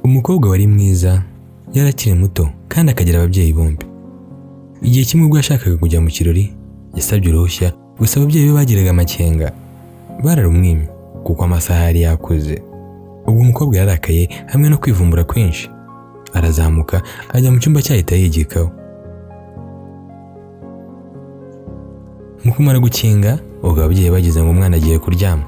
Umukobwa wari mwiza, yarakiri muto kandi akagira ababyeyi bombi. Igihe kimwe ubwo yashakaga kujya mu kirori, yasabye uruhushya, gusa ababyeyi be bagiraga amakenga. Bararumwimye kuko amasaha yari yakuze. Ubwo umukobwa yarakaye hamwe no kwivumbura kwinshi, arazamuka ajya mu cyumba cyahita yigikaho. Mu kumara gukinga, ubwo ababyeyi bagize ngo umwana agiye kuryama,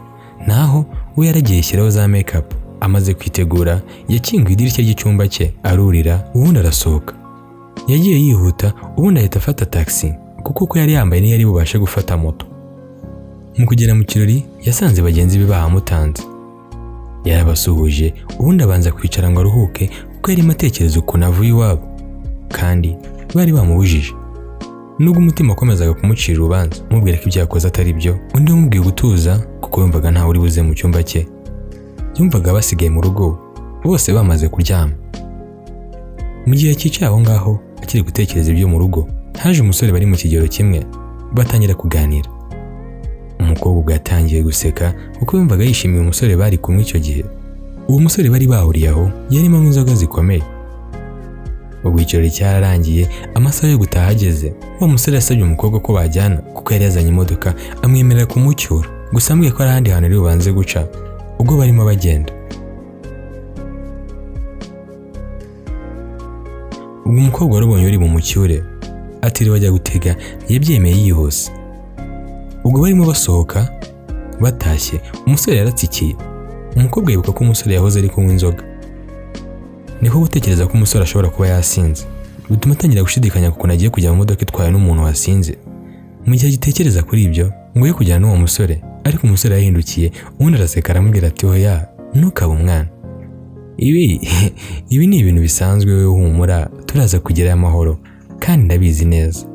naho we yaragiye yishyiraho za make-up. Amaze kwitegura, yakinguye idirishya ry'icyumba cye, arurira, ubundi arasohoka. Yagiye yihuta, ubundi ahita afata taxi kuko uko yari yambaye ntiyari bubashe gufata moto. Mu kugera mu kirori, yasanze bagenzi be bahamutanze. Yarabasuhuje, ubundi abanza kwicara ngo aruhuke kuko yarimo atekereza ukuntu avuye iwabo, kandi bari bamubujije. Nubwo umutima wakomezaga kumucira urubanza, umubwira ko ibyo yakoze atari byo, undi yamubwiye gutuza kuko yumvaga ntawe uri buze mu cyumba cye. Yumvaga basigaye mu rugo, bose bamaze kuryama. Mu gihe cyicaye aho ngaho, akiri gutekereza ibyo mu rugo, haje umusore bari mu kigero kimwe, batangira kuganira. Umukobwa ubwo yatangiye guseka kuko yumvaga yishimiye umusore bari kumwe icyo gihe. Uwo musore bari bahuriye aho yarimo inzoga zikomeye. Ubwo ikirori cyararangiye, amasaha yo gutaha ageze, uwo musore yasabye umukobwa ko bajyana kuko yari yazanye imodoka, amwemerera kumucyura, gusa ambwiye ko ari ahandi hantu ari bubanze guca. Ubwo barimo bagenda, ubwo umukobwa warubonye uri mu mucyure atiriwe ajya gutega, yabyemeye yihuse. Ubwo barimo basohoka batashye, umusore yaratsikiye. Umukobwa yibuka ko umusore yahoze ari kunywa inzoga. Niko gutekereza ko umusore ashobora kuba yasinze, bituma atangira gushidikanya kuko agiye kujya mu modoka itwaye n'umuntu wasinze. Mu gihe agitekereza kuri ibyo, ngo ye kujyana n'uwo musore, ariko umusore yahindukiye, ubundi araseka aramubwira ati oya, ntukabe umwana. Ibi ni ibintu bisanzwe, wowe humura, turaza kugerayo amahoro kandi ndabizi neza.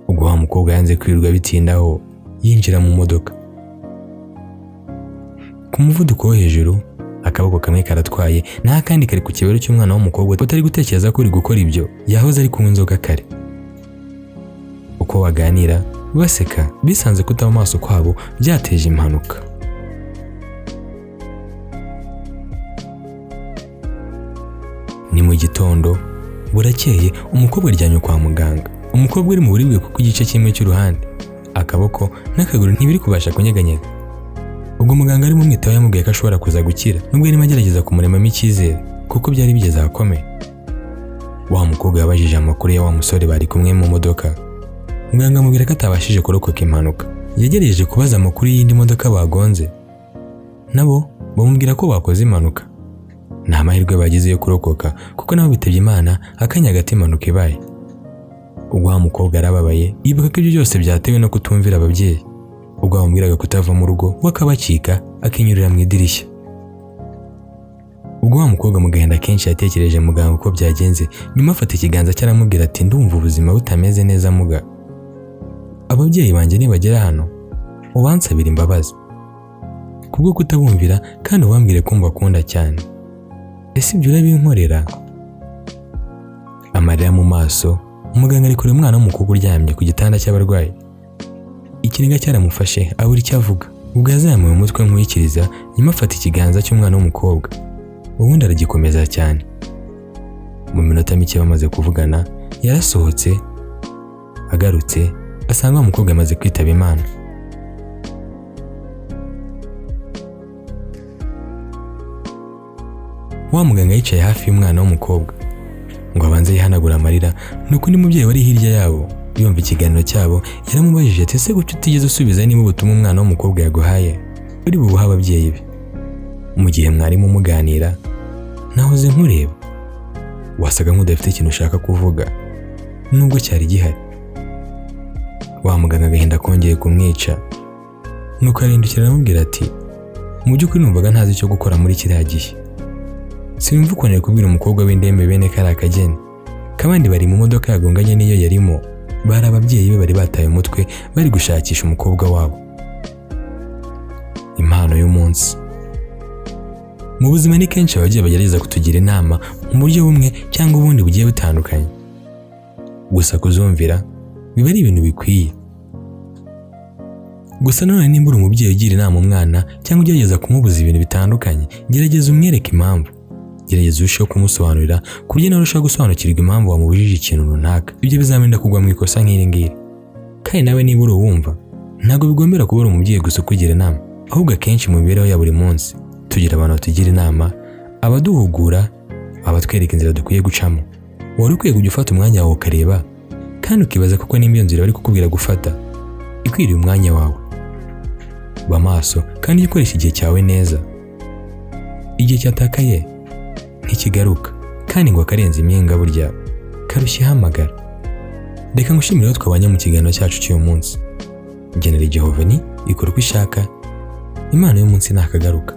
Ubwo wa mukobwa yanze kwirirwa bitindaho, yinjira mu modoka. Ku muvuduko wo hejuru, akaboko kamwe karatwaye, nta kandi kari ku kibero cy'umwana w'umukobwa utari gutekereza ko uri gukora ibyo, yahoze ari kunywa inzoga kare. Uko baganira baseka, bisanze kutaba amaso kwabo byateje impanuka. Ni mu gitondo, burakeye, umukobwa aryamye kwa muganga. Umukobwa uri mu buribwe kuko igice kimwe cy'uruhande, akaboko n'akaguru ntibiri kubasha kunyeganyega. Ubwo muganga arimo umwitaho yamubwiye ko ashobora kuza gukira, nubwo yarimo agerageza kumuremamo icyizere kuko byari bigeze ahakomeye. Wa mukobwa yabajije amakuru ya wa musore bari kumwe mu modoka. Muganga amubwira ko atabashije kurokoka impanuka. Yagerageje kubaza amakuru y'indi modoka bagonze, nabo bamubwira ko bakoze impanuka. Nta mahirwe bagize yo kurokoka kuko nabo bitabye Imana akanya gato impanuka ibaye. Ubwo wa mukobwa arababaye, yibuka ko ibyo byose byatewe no kutumvira ababyeyi. Ubwo bamubwiraga kutava mu rugo, we akabacika akinyurira mu idirishya. Ubwo wa mukobwa mu gahinda kenshi yatekereje muganga uko byagenze, nyuma afata ikiganza cye aramubwira ati ndumva ubuzima butameze neza muga. Ababyeyi banjye nibagera hano, ubansabira imbabazi kubwo kutabumvira kandi ubambwire ko mbakunda cyane. Ese ibyo urabinkorera? Amarira mu maso, umuganga ari kure umwana w'umukobwa uryamye ku gitanda cy'abarwayi. Ikiniga cyaramufashe abura icyo avuga. Ubwo yazamuye umutwe nk'uyikiriza, nyuma afata ikiganza cy'umwana w'umukobwa, ubundi aragikomeza cyane. Mu minota mike bamaze kuvugana, yarasohotse, agarutse asanga umukobwa amaze kwitaba Imana. Wa muganga yicaye hafi y'umwana w'umukobwa ngo abanze yihanagura amarira, nuko undi mubyeyi wari hirya yabo yumva ikiganiro cyabo yaramubajije ati ese guca utigeze usubiza niba ubutumwa umwana w'umukobwa yaguhaye uri bubuha ababyeyi be? Mu gihe mwarimo muganira nahoze nkureba, wasaga nk'udafite ikintu ushaka kuvuga nubwo cyari gihari. Wa muganga agahinda kongeye kumwica, nuko arindukira aramubwira ati mu by'ukuri numvaga ntazi icyo gukora muri kiriya gihe. Sinumva ukuntu ari kubwira umukobwa w'indembe bene kari akageni kabandi bari mu modoka yagonganye n'iyo yarimo. Bari ababyeyi be bari bataye umutwe bari gushakisha umukobwa wabo. Impano y'umunsi. Mu buzima ni kenshi ababyeyi bagerageza kutugira inama mu buryo bumwe cyangwa ubundi bugiye butandukanye, gusa kuzumvira biba ari ibintu bikwiye. Gusa none nimba uri umubyeyi ugira inama umwana cyangwa ugerageza kumubuza ibintu bitandukanye, gerageza umwereke impamvu. gerageza urusheho kumusobanurira ku buryo nawe urushaho gusobanukirwa impamvu wamubujije ikintu runaka. Ibyo bizamurinda kugwa mu ikosa nk'iri ngiri. Kandi nawe niba uri uwumva, ntabwo bigombera kuba uri umubyeyi gusa ukugira inama, ahubwo akenshi mu mibereho ya buri munsi tugira abantu batugira inama, abaduhugura, abatwereka inzira dukwiye gucamo. Wari ukwiye kujya ufata umwanya wawe ukareba kandi ukibaza kuko nimba iyo nzira bari kukubwira gufata ikwiriye umwanya wawe. Ba maso kandi ukoresha igihe cyawe neza. Igihe cyatakaye ntikigaruka, kandi ngo akarenza impinga burya karushya ihamagara. Reka ngushimire ko twabanye mu kiganiro cyacu cy'uyu munsi. Genera Jehova ni ikora uko ishaka, Imana y'umunsi ntakagaruka.